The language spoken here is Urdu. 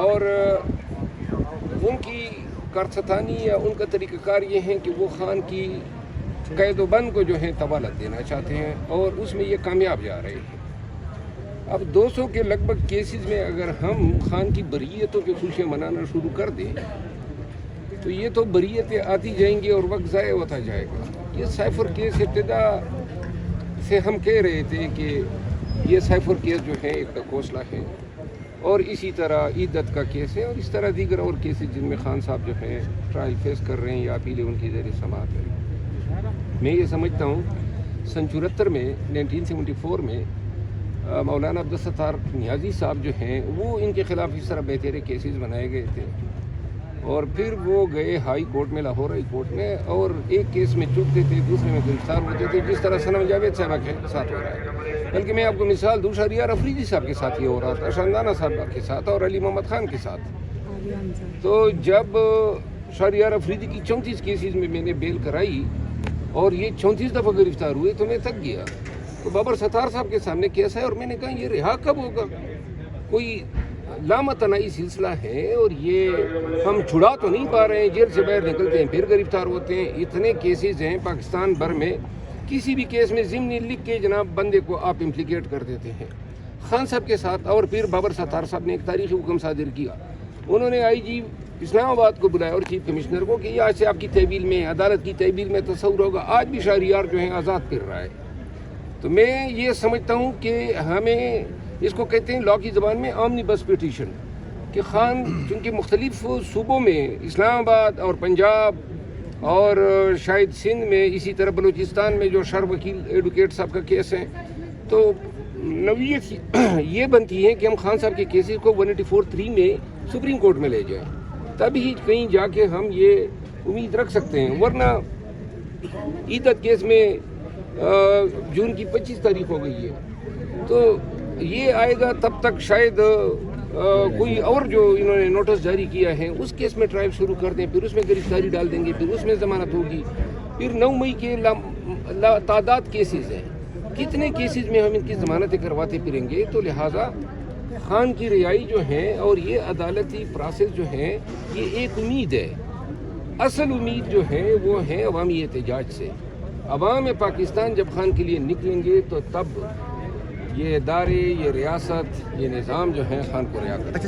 اور ان کی کارستانی یا ان کا طریقہ کار یہ ہے کہ وہ خان کی قید و بند کو جو ہے طوالت دینا چاہتے ہیں اور اس میں یہ کامیاب جا رہے ہیں۔ اب 200 کے لگ بھگ کیسز میں اگر ہم خان کی بریتوں کے خوشیاں منانا شروع کر دیں تو یہ تو بریتیں آتی جائیں گی اور وقت ضائع ہوتا جائے گا۔ یہ سائفر کیس ابتدا سے ہم کہہ رہے تھے کہ یہ سائفر کیس جو ہے ایک ڈکوسلا ہے، اور اسی طرح عیدت کا کیس ہے، اور اس طرح دیگر اور کیسز جن میں خان صاحب جو ہیں ٹرائل فیس کر رہے ہیں یا اپیلیں ان کی زیر سماعت ہے۔ میں یہ سمجھتا ہوں سن 74 میں 1974 میں مولانا عبدالستار نیازی صاحب جو ہیں وہ ان کے خلاف اس طرح بہترے کیسز بنائے گئے تھے، اور پھر وہ گئے ہائی کورٹ میں، لاہور ہائی کورٹ میں، اور ایک کیس میں چکتے تھے، دوسرے میں گرفتار ہوتے تھے، جس طرح سنم جاوید صاحبہ کے ساتھ ہو رہا ہے۔ بلکہ میں آپ کو مثال دوں، شہریار افریدی صاحب کے ساتھ یہ ہو رہا تھا، شاندانہ صاحبہ کے ساتھ اور علی محمد خان کے ساتھ۔ تو جب شہریار افریدی کی 34 کیسز میں میں نے بیل کرائی اور یہ 34 دفعہ گرفتار ہوئے تو میں تھک گیا۔ تو بابر ستار صاحب کے سامنے کیس ہے اور میں نے کہا یہ رہا کب ہوگا؟ کوئی لامتناہی سلسلہ ہے اور یہ ہم چھڑا تو نہیں پا رہے ہیں، جیل سے باہر نکلتے ہیں پھر گرفتار ہوتے ہیں۔ اتنے کیسز ہیں پاکستان بھر میں، کسی بھی کیس میں ضمنی لکھ کے جناب بندے کو آپ امپلیکیٹ کر دیتے ہیں۔ خان صاحب کے ساتھ اور پھر بابر ستار صاحب نے ایک تاریخی حکم صادر کیا، انہوں نے آئی جی اسلام آباد کو بلایا اور چیف کمشنر کو کہ یہ آج سے آپ کی تحویل میں، عدالت کی تحویل میں تصور ہوگا، آج بھی شہریار جو ہیں آزاد پھر رہا ہے۔ تو میں یہ سمجھتا ہوں کہ ہمیں اس کو کہتے ہیں لاء کی زبان میں آمنی بس پیٹیشن، کہ خان چونکہ مختلف صوبوں میں اسلام آباد اور پنجاب اور شاید سندھ میں، اسی طرح بلوچستان میں جو شر وکیل ایڈوکیٹ صاحب کا کیس ہے، تو نوعیت یہ بنتی ہے کہ ہم خان صاحب کے کیسز کو 184(3) میں سپریم کورٹ میں لے جائیں، تبھی کہیں جا کے ہم یہ امید رکھ سکتے ہیں۔ ورنہ عیدت کیس میں جون کی 25 تاریخ ہو گئی ہے، تو یہ آئے گا تب تک شاید کوئی اور جو انہوں نے نوٹس جاری کیا ہے اس کیس میں ٹرائل شروع کر دیں، پھر اس میں گرفتاری ڈال دیں گے، پھر اس میں ضمانت ہوگی، پھر 9 مئی کے تعداد کیسز ہیں، کتنے کیسز میں ہم ان کی ضمانتیں کرواتے پھریں گے۔ تو لہٰذا خان کی رہائی جو ہے اور یہ عدالتی پروسیس جو ہے یہ ایک امید ہے، اصل امید جو ہے وہ ہے عوامی احتجاج سے۔ عوام پاکستان جب خان کے لیے نکلیں گے تو تب یہ ادارے، یہ ریاست، یہ نظام جو ہے خان کو رہا کرے گا۔